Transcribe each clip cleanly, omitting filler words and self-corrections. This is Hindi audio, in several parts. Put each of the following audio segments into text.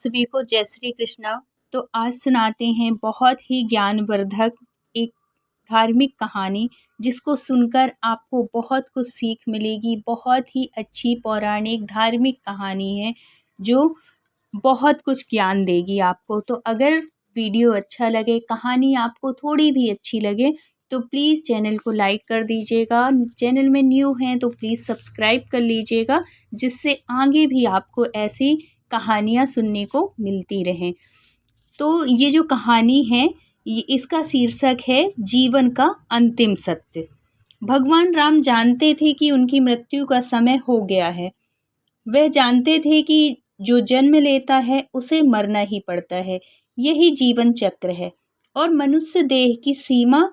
सभी को जय श्री कृष्णा। तो आज सुनाते हैं बहुत ही ज्ञानवर्धक एक धार्मिक कहानी, जिसको सुनकर आपको बहुत कुछ सीख मिलेगी। बहुत ही अच्छी पौराणिक धार्मिक कहानी है जो बहुत कुछ ज्ञान देगी आपको। तो अगर वीडियो अच्छा लगे, कहानी आपको थोड़ी भी अच्छी लगे तो प्लीज़ चैनल को लाइक कर दीजिएगा। चैनल में न्यू हैं तो प्लीज़ सब्सक्राइब कर लीजिएगा, जिससे आगे भी आपको ऐसी कहानियाँ सुनने को मिलती रहें। तो ये जो कहानी है इसका शीर्षक है जीवन का अंतिम सत्य। भगवान राम जानते थे कि उनकी मृत्यु का समय हो गया है। वह जानते थे कि जो जन्म लेता है उसे मरना ही पड़ता है, यही जीवन चक्र है और मनुष्य देह की सीमा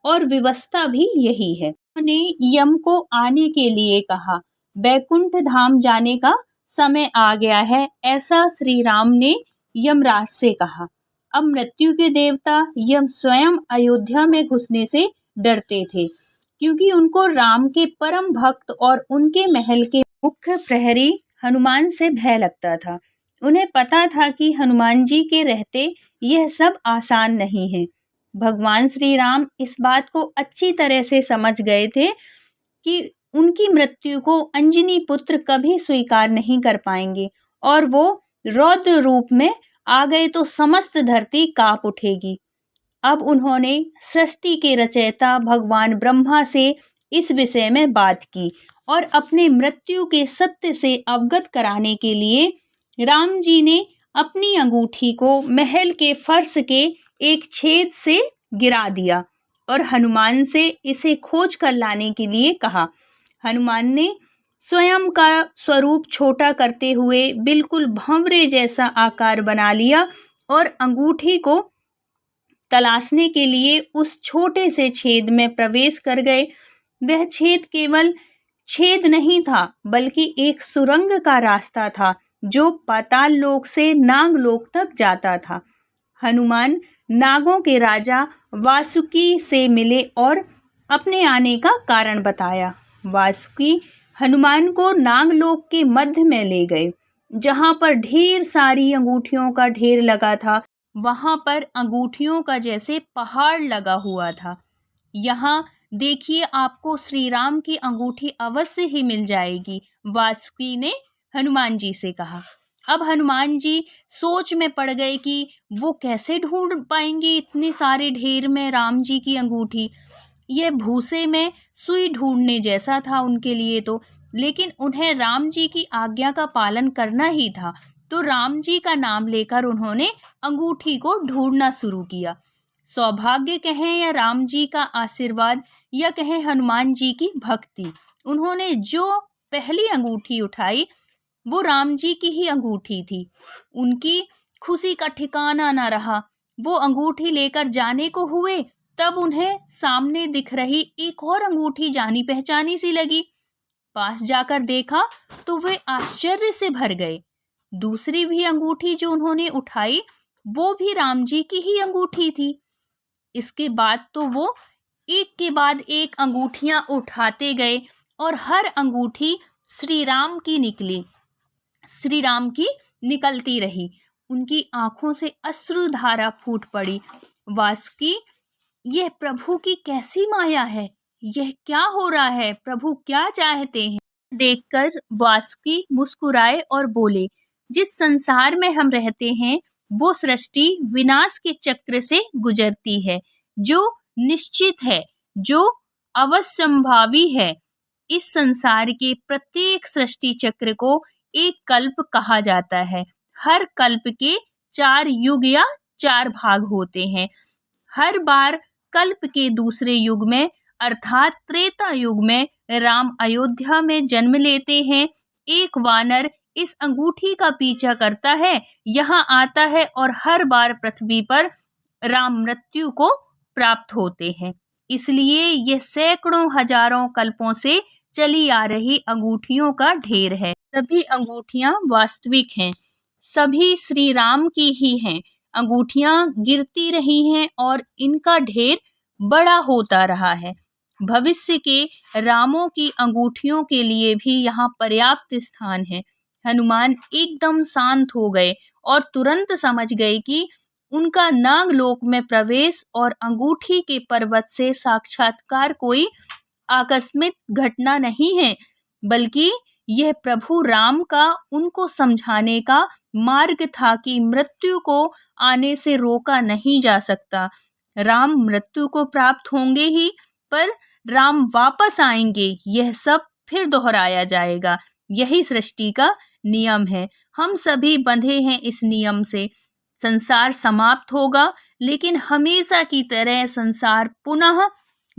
और व्यवस्था भी यही है। उन्होंने यम को आने के लिए कहा, बैकुंठ धाम जाने का समय आ गया है, ऐसा श्री राम ने यमराज से कहा। अब मृत्यु के देवता यम स्वयं अयोध्या में घुसने से डरते थे, क्योंकि उनको राम के परम भक्त और उनके महल के मुख्य प्रहरी हनुमान से भय लगता था। उन्हें पता था कि हनुमान जी के रहते यह सब आसान नहीं है। भगवान श्री राम इस बात को अच्छी तरह से समझ गए थे कि उनकी मृत्यु को अंजनी पुत्र कभी स्वीकार नहीं कर पाएंगे, और वो रौद्र रूप में आ गए तो समस्त धरती कांप उठेगी। अब उन्होंने सृष्टि के रचयिता भगवान ब्रह्मा से इस विषय में बात की और अपने मृत्यु के सत्य से अवगत कराने के लिए राम जी ने अपनी अंगूठी को महल के फर्श के एक छेद से गिरा दिया और हनुमान से इसे खोज कर लाने के लिए कहा। हनुमान ने स्वयं का स्वरूप छोटा करते हुए बिल्कुल भंवरे जैसा आकार बना लिया और अंगूठी को तलाशने के लिए उस छोटे से छेद में प्रवेश कर गए। वह छेद केवल छेद नहीं था, बल्कि एक सुरंग का रास्ता था जो पाताल लोक से नाग लोक तक जाता था। हनुमान नागों के राजा वासुकी से मिले और अपने आने का कारण बताया। वासुकी हनुमान को नागलोक के मध्य में ले गए, जहां पर ढेर सारी अंगूठियों का ढेर लगा था। वहां पर अंगूठियों का जैसे पहाड़ लगा हुआ था। यहाँ देखिए, आपको श्री राम की अंगूठी अवश्य ही मिल जाएगी, वासुकी ने हनुमान जी से कहा। अब हनुमान जी सोच में पड़ गए कि वो कैसे ढूंढ पाएंगे इतने सारे ढेर में राम जी की अंगूठी। यह भूसे में सुई ढूंढने जैसा था उनके लिए तो, लेकिन उन्हें राम जी की आज्ञा का पालन करना ही था। तो राम जी का नाम लेकर उन्होंने अंगूठी को ढूंढना शुरू किया। सौभाग्य कहें या राम जी का आशीर्वाद या कहें हनुमान जी की भक्ति, उन्होंने जो पहली अंगूठी उठाई वो राम जी की ही अंगूठी थी। उनकी खुशी का ठिकाना न रहा। वो अंगूठी लेकर जाने को हुए, तब उन्हें सामने दिख रही एक और अंगूठी जानी पहचानी सी लगी। पास जाकर देखा तो वे आश्चर्य से भर गए। दूसरी भी अंगूठी जो उन्होंने उठाई वो भी राम जी की ही अंगूठी थी। इसके बाद तो वो एक के बाद एक अंगूठियां उठाते गए और हर अंगूठी श्री राम की निकली, श्री राम की निकलती रही। उनकी आंखों से अश्रुधारा फूट पड़ी। वासुकी, यह प्रभु की कैसी माया है, यह क्या हो रहा है, प्रभु क्या चाहते हैं? देखकर वासुकी मुस्कुराए और बोले, जिस संसार में हम रहते हैं वो सृष्टि विनाश के चक्र से गुजरती है, जो निश्चित है, जो अवश्यंभावी है। इस संसार के प्रत्येक सृष्टि चक्र को एक कल्प कहा जाता है। हर कल्प के 4 युग या 4 भाग होते हैं। हर बार कल्प के दूसरे युग में अर्थात त्रेता युग में राम अयोध्या में जन्म लेते हैं। एक वानर इस अंगूठी का पीछा करता है, यहाँ आता है और हर बार पृथ्वी पर राम मृत्यु को प्राप्त होते हैं। इसलिए यह सैकड़ों हजारों कल्पों से चली आ रही अंगूठियों का ढेर है। सभी अंगूठियां वास्तविक हैं, सभी श्री राम की ही हैं। अंगूठियां गिरती रही हैं और इनका ढेर बड़ा होता रहा है। भविष्य के रामों की अंगूठियों के लिए भी यहाँ पर्याप्त स्थान है। हनुमान एकदम शांत हो गए और तुरंत समझ गए कि उनका नागलोक में प्रवेश और अंगूठी के पर्वत से साक्षात्कार कोई आकस्मिक घटना नहीं है, बल्कि यह प्रभु राम का उनको समझाने का मार्ग था कि मृत्यु को आने से रोका नहीं जा सकता। राम मृत्यु को प्राप्त होंगे ही, पर राम वापस आएंगे, यह सब फिर दोहराया जाएगा। यही सृष्टि का नियम है। हम सभी बंधे हैं इस नियम से। संसार समाप्त होगा, लेकिन हमेशा की तरह संसार पुनः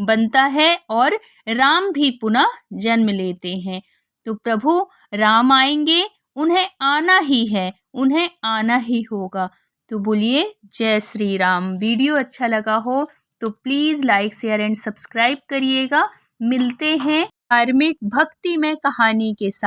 बनता है और राम भी पुनः जन्म लेते हैं। तो प्रभु राम आएंगे, उन्हें आना ही है, उन्हें आना ही होगा। तो बोलिए जय श्री राम। वीडियो अच्छा लगा हो तो please like share and subscribe करिएगा। मिलते हैं धार्मिक भक्ति में कहानी के साथ।